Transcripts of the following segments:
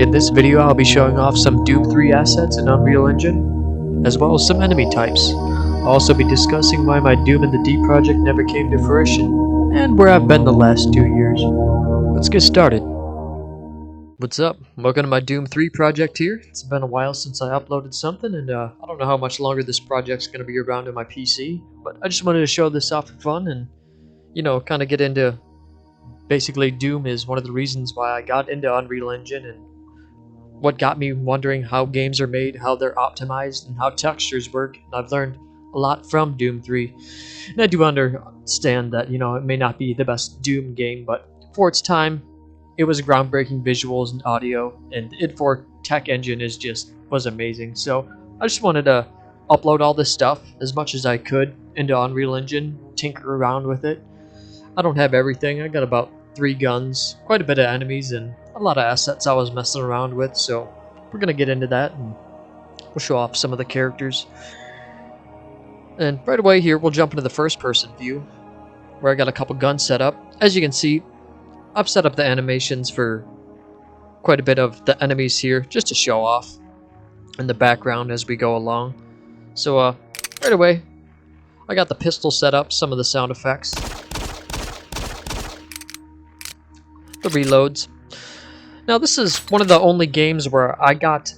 In this video, I'll be showing off some Doom 3 assets in Unreal Engine, as well as some enemy types. I'll also be discussing why my Doom in the Deep project never came to fruition, and where I've been the last 2 years. Let's get started. What's up? Welcome to my Doom 3 project here. It's been a while since I uploaded something, and I don't know how much longer this project's going to be around on my PC, but I just wanted to show this off for fun and, kind of get into... Basically, Doom is one of the reasons why I got into Unreal Engine and what got me wondering how games are made, how they're optimized, and how textures work. And I've learned a lot from Doom 3. And I do understand that, it may not be the best Doom game, but for its time, it was groundbreaking visuals and audio, and id Four tech engine was amazing. So I just wanted to upload all this stuff as much as I could into Unreal Engine, tinker around with it. I don't have everything. I got about 3 guns, quite a bit of enemies, and a lot of assets I was messing around with, so we're gonna get into that and we'll show off some of the characters. And right away here we'll jump into the first person view where I got a couple guns set up. As you can see, I've set up the animations for quite a bit of the enemies here just to show off in the background as we go along. So right away I got the pistol set up, some of the sound effects, the reloads. Now this is one of the only games where I got...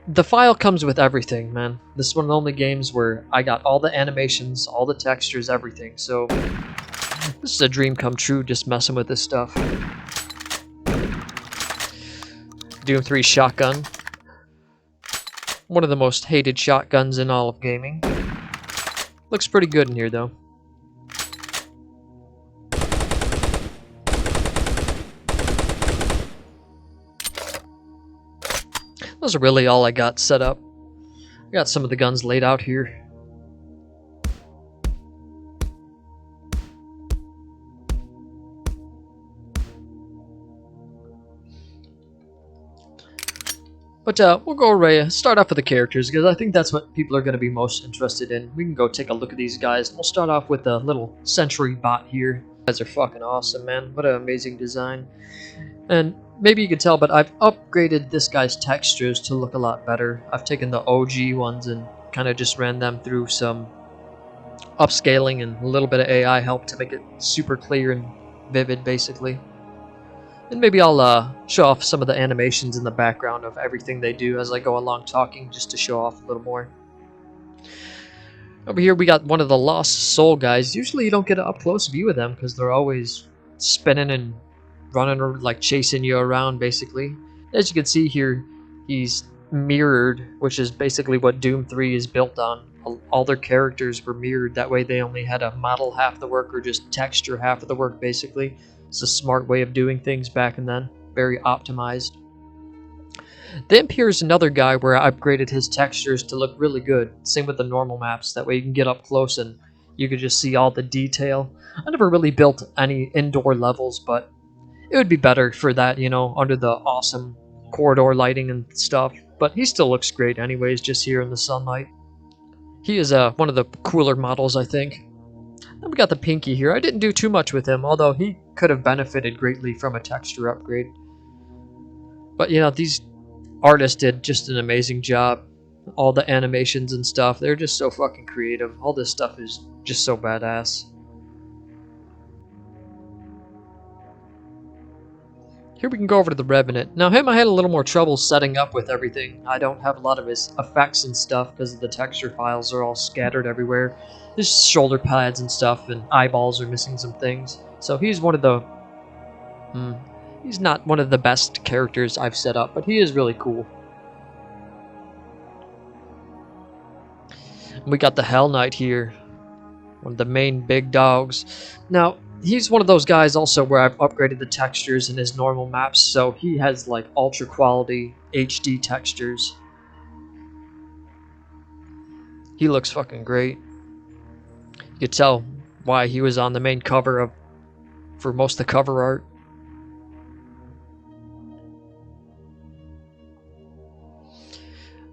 The file comes with everything, man. This is one of the only games where I got all the animations, all the textures, everything. So this is a dream come true just messing with this stuff. Doom 3 shotgun. One of the most hated shotguns in all of gaming. Looks pretty good in here though. Those are really all I got set up. I got some of the guns laid out here. But we'll start off with the characters, because I think that's what people are going to be most interested in. We can go take a look at these guys. We'll start off with the little sentry bot here. These guys are fucking awesome, man. What an amazing design. And maybe you can tell, but I've upgraded this guy's textures to look a lot better. I've taken the OG ones and kind of just ran them through some upscaling and a little bit of AI help to make it super clear and vivid, basically. And maybe I'll show off some of the animations in the background of everything they do as I go along talking, just to show off a little more. Over here we got one of the Lost Soul guys. Usually you don't get an up-close view of them because they're always spinning and running, like chasing you around, basically. As you can see here, he's mirrored, which is basically what Doom 3 is built on. All their characters were mirrored. That way they only had to model half the work or just texture half of the work, basically. It's a smart way of doing things back in then. Very optimized. Then here's another guy where I upgraded his textures to look really good. Same with the normal maps. That way you can get up close and you can just see all the detail. I never really built any indoor levels, but it would be better for that, under the awesome corridor lighting and stuff. But he still looks great anyways, just here in the sunlight. He is one of the cooler models, I think. Then we got the Pinky here. I didn't do too much with him, although he could have benefited greatly from a texture upgrade. But, these artists did just an amazing job. All the animations and stuff, they're just so fucking creative. All this stuff is just so badass. Here we can go over to the Revenant. Now him, I had a little more trouble setting up with everything. I don't have a lot of his effects and stuff because the texture files are all scattered everywhere. His shoulder pads and stuff and eyeballs are missing some things. So he's one of the... he's not one of the best characters I've set up, but he is really cool. And we got the Hell Knight here. One of the main big dogs. Now, he's one of those guys also where I've upgraded the textures in his normal maps, so he has like ultra quality HD textures. He looks fucking great. You could tell why he was on the main cover for most of the cover art.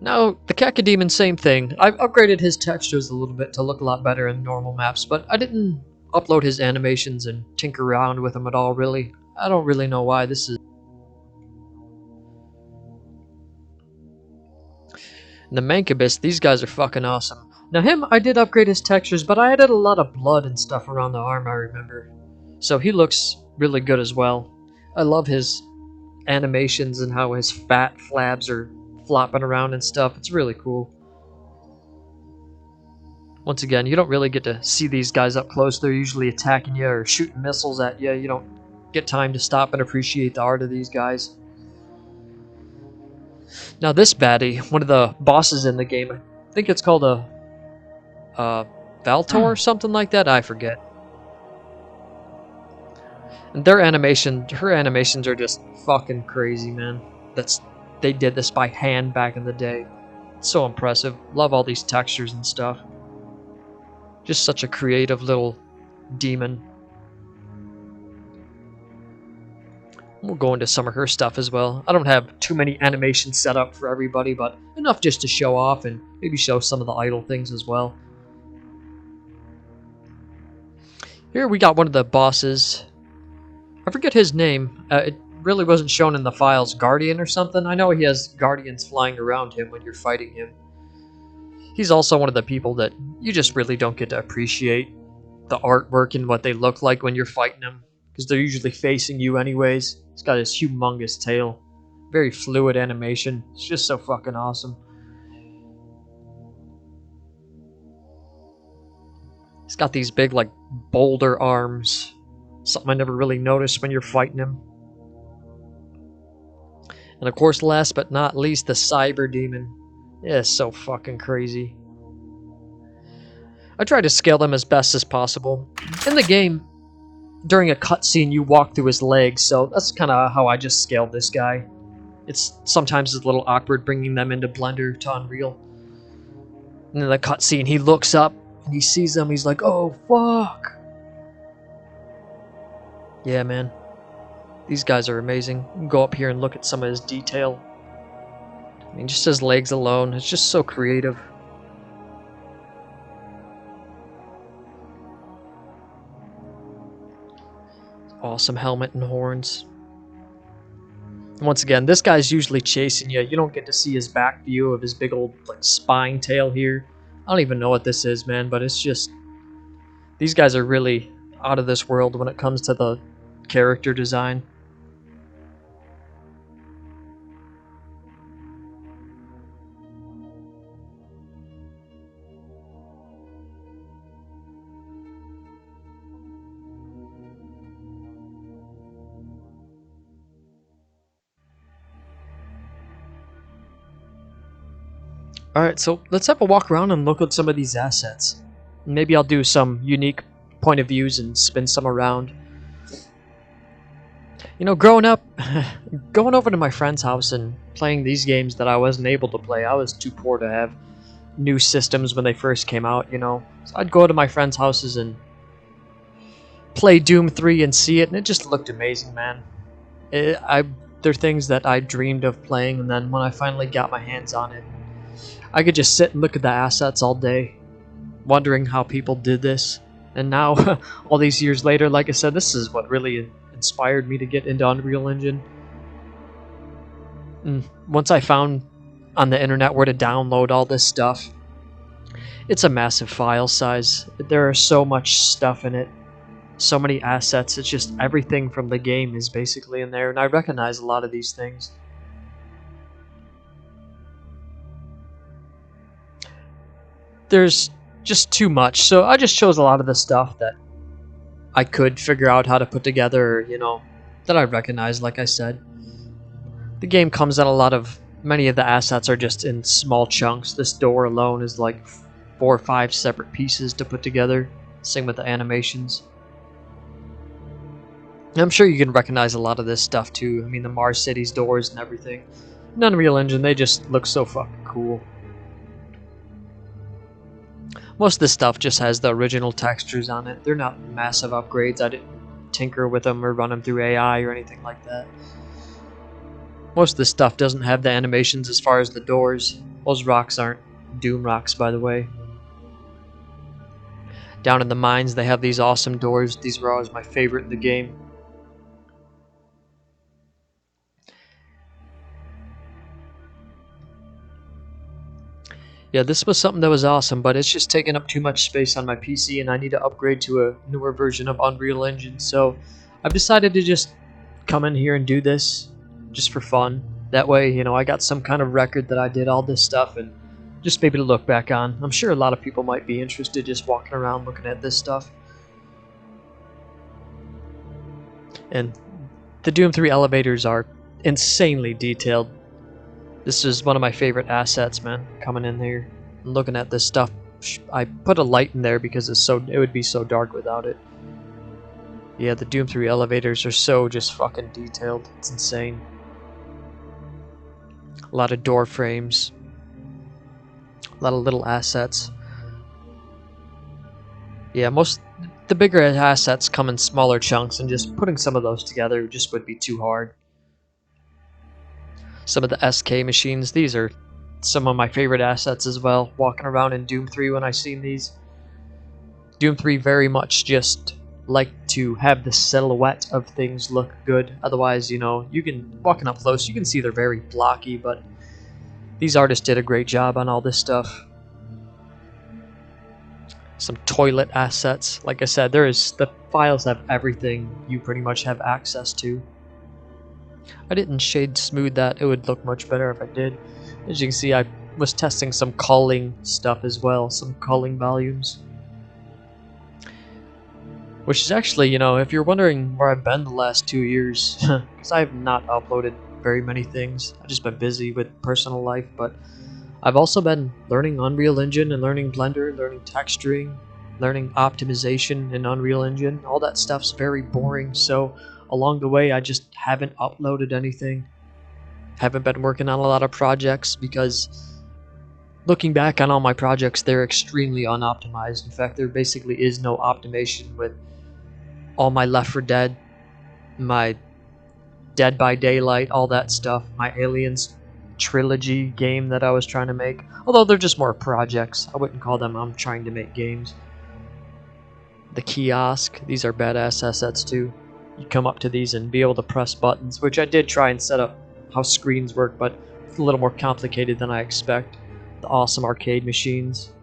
Now, the Cacodemon, same thing. I've upgraded his textures a little bit to look a lot better in normal maps, but I didn't upload his animations and tinker around with them at all, really. I don't really know why. This is... And the Mancubus, these guys are fucking awesome. Now him, I did upgrade his textures, but I added a lot of blood and stuff around the arm, I remember. So he looks really good as well. I love his animations and how his fat flabs are flopping around and stuff. It's really cool. Once again, you don't really get to see these guys up close. They're usually attacking you or shooting missiles at you. You don't get time to stop and appreciate the art of these guys. Now this baddie, one of the bosses in the game, I think it's called a Valtor or something like that. I forget. And her animations are just fucking crazy, man. They did this by hand back in the day. It's so impressive. Love all these textures and stuff. Just such a creative little demon. We'll go into some of her stuff as well. I don't have too many animations set up for everybody, but enough just to show off and maybe show some of the idle things as well. Here we got one of the bosses. I forget his name. It really wasn't shown in the files. Guardian or something? I know he has guardians flying around him when you're fighting him. He's also one of the people that you just really don't get to appreciate the artwork and what they look like when you're fighting them, because they're usually facing you anyways. He's got his humongous tail. Very fluid animation. It's just so fucking awesome. He's got these big, like, boulder arms. Something I never really noticed when you're fighting him. And of course, last but not least, the Cyber Demon. Yeah, it's so fucking crazy. I try to scale them as best as possible. In the game, during a cutscene, you walk through his legs, so that's kind of how I just scaled this guy. Sometimes it's a little awkward bringing them into Blender to Unreal. And in the cutscene, he looks up and he sees them. He's like, "Oh fuck!" Yeah, man. These guys are amazing. You can go up here and look at some of his detail. I mean, just his legs alone. It's just so creative. Awesome helmet and horns. Once again, this guy's usually chasing you. You don't get to see his back view of his big old like spine tail here. I don't even know what this is, man, but it's just... These guys are really out of this world when it comes to the character design. Alright, so let's have a walk around and look at some of these assets. Maybe I'll do some unique point of views and spin some around. You know, growing up, going over to my friend's house and playing these games that I wasn't able to play, I was too poor to have new systems when they first came out, you know. So I'd go to my friends' houses and play Doom 3 and see it, and it just looked amazing, man. They're things that I dreamed of playing, and then when I finally got my hands on it, I could just sit and look at the assets all day, wondering how people did this. And now, all these years later, like I said, this is what really inspired me to get into Unreal Engine. And once I found on the internet where to download all this stuff, it's a massive file size. There is so much stuff in it, so many assets. It's just everything from the game is basically in there, and I recognize a lot of these things. There's just too much, so I just chose a lot of the stuff that I could figure out how to put together, you know, that I recognize, like I said. The game comes in many of the assets are just in small chunks. This door alone is like 4 or 5 separate pieces to put together. Same with the animations. And I'm sure you can recognize a lot of this stuff too. I mean, the Mars City's doors and everything. In Unreal Engine, they just look so fucking cool. Most of this stuff just has the original textures on it. They're not massive upgrades. I didn't tinker with them or run them through AI or anything like that. Most of this stuff doesn't have the animations as far as the doors. Those rocks aren't Doom rocks, by the way. Down in the mines, they have these awesome doors. These were always my favorite in the game. Yeah, this was something that was awesome, but it's just taking up too much space on my PC and I need to upgrade to a newer version of Unreal Engine. So I've decided to just come in here and do this just for fun. That way, you know, I got some kind of record that I did all this stuff and just maybe to look back on. I'm sure a lot of people might be interested just walking around looking at this stuff. And the Doom 3 elevators are insanely detailed. This is one of my favorite assets, man, coming in here and looking at this stuff. I put a light in there because it would be so dark without it. Yeah, the Doom 3 elevators are so just fucking detailed. It's insane. A lot of door frames. A lot of little assets. Yeah, the bigger assets come in smaller chunks, and just putting some of those together just would be too hard. Some of the SK machines, these are some of my favorite assets as well. Walking around in Doom 3 when I seen these. Doom 3 very much just like to have the silhouette of things look good. Otherwise, you know, walking up close, you can see they're very blocky, but these artists did a great job on all this stuff. Some toilet assets. Like I said, the files have everything you pretty much have access to. I didn't shade smooth that. It would look much better if I did. As you can see, I was testing some culling stuff as well, some culling volumes. Which is actually, you know, if you're wondering where I've been the last 2 years, because I have not uploaded very many things. I've just been busy with personal life, but I've also been learning Unreal Engine and learning Blender, learning texturing, learning optimization in Unreal Engine. All that stuff's very boring, so along the way I just haven't uploaded anything. Haven't been working on a lot of projects because looking back on all my projects, they're extremely unoptimized. In fact, there basically is no optimization with all my Left 4 Dead, my Dead by Daylight, all that stuff, my Aliens trilogy game that I was trying to make. Although they're just more projects. I wouldn't call them I'm trying to make games. The kiosk, these are badass assets too. You come up to these and be able to press buttons, which I did try and set up how screens work, but it's a little more complicated than I expect. The awesome arcade machines.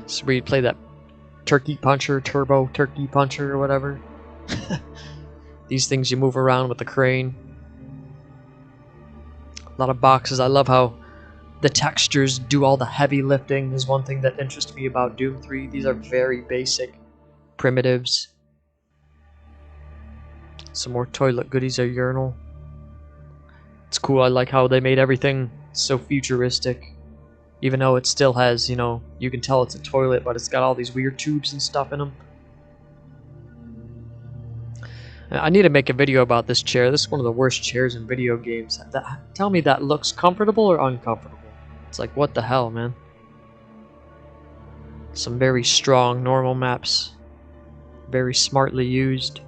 So we play that Turkey Puncher, Turbo Turkey Puncher or whatever. These things you move around with the crane. A lot of boxes. I love how the textures do all the heavy lifting. Is one thing that interests me about Doom 3. These are very basic primitives. Some more toilet goodies, a urinal. It's cool. I like how they made everything so futuristic. Even though it still has, you know, you can tell it's a toilet, but it's got all these weird tubes and stuff in them. I need to make a video about this chair. This is one of the worst chairs in video games. Tell me that looks comfortable or uncomfortable. It's like, what the hell, man? Some very strong normal maps. Very smartly used.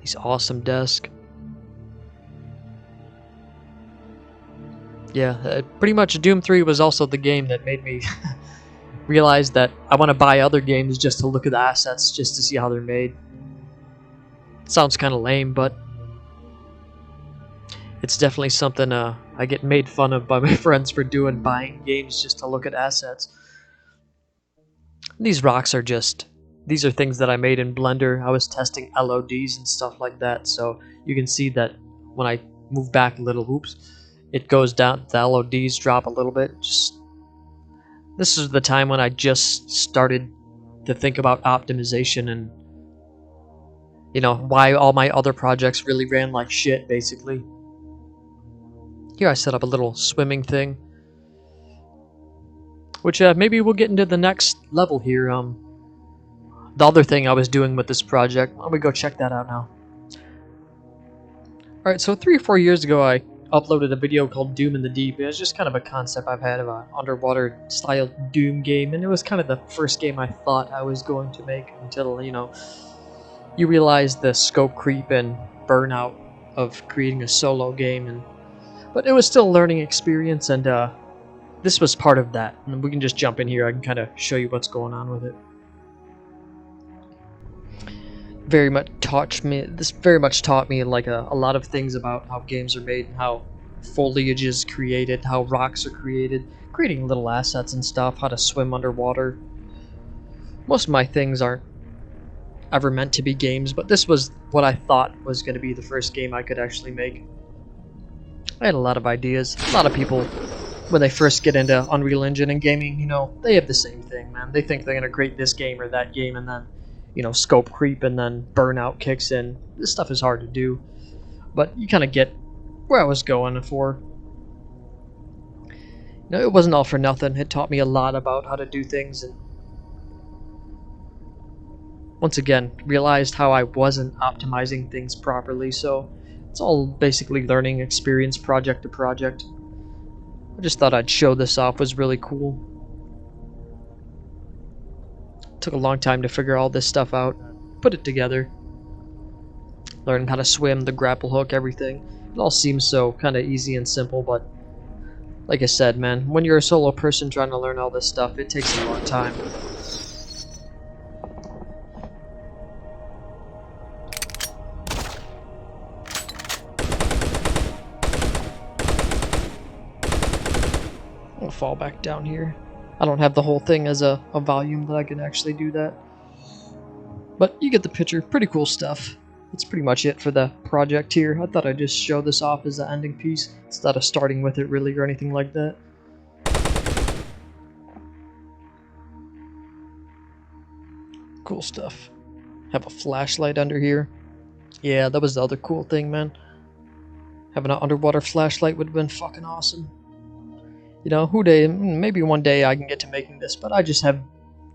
These awesome desks. Yeah, pretty much Doom 3 was also the game that made me realize that I want to buy other games just to look at the assets, just to see how they're made. It sounds kind of lame, but it's definitely something I get made fun of by my friends for doing, buying games just to look at assets. These rocks are these are things that I made in Blender. I was testing LODs and stuff like that, so you can see that when I move back a little, oops, it goes down, the LODs drop a little bit. This is the time when I just started to think about optimization and, you know, why all my other projects really ran like shit, basically. Here I set up a little swimming thing, which maybe we'll get into the next level here. The other thing I was doing with this project, why don't we go check that out now. Alright, so 3 or 4 years ago I uploaded a video called Doom in the Deep. It was just kind of a concept I've had of an underwater style Doom game, and it was kind of the first game I thought I was going to make until, you know, you realize the scope creep and burnout of creating a solo game. But it was still a learning experience, and this was part of that. And we can just jump in here. I can kind of show you what's going on with it. very much taught me. This very much taught me like a lot of things about how games are made and how foliage is created, how rocks are created, creating little assets and stuff, how to swim underwater. Most of my things aren't ever meant to be games, but this was what I thought was going to be the first game I could actually make. I had a lot of ideas. A lot of people, when they first get into Unreal Engine and gaming, they have the same thing, man. They think they're going to create this game or that game, and then, scope creep and then burnout kicks in. This stuff is hard to do, but you kind of get where I was going for. It wasn't all for nothing. It taught me a lot about how to do things, and once again, realized how I wasn't optimizing things properly, so it's all basically learning experience project to project. I just thought I'd show this off. Was really cool. Took a long time to figure all this stuff out, put it together, learn how to swim, the grapple hook, everything. It all seems so kind of easy and simple, but like I said, man, when you're a solo person trying to learn all this stuff, it takes a long time. I'll fall back down here. I don't have the whole thing as a volume that I can actually do that. But you get the picture. Pretty cool stuff. That's pretty much it for the project here. I thought I'd just show this off as the ending piece instead of starting with it really or anything like that. Cool stuff. Have a flashlight under here. Yeah, that was the other cool thing, man. Having an underwater flashlight would have been fucking awesome. Maybe one day I can get to making this, but I just have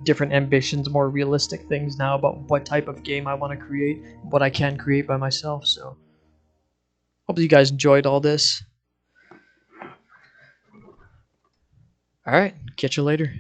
different ambitions, more realistic things now about what type of game I want to create, what I can create by myself, so hope you guys enjoyed all this. Alright, catch you later.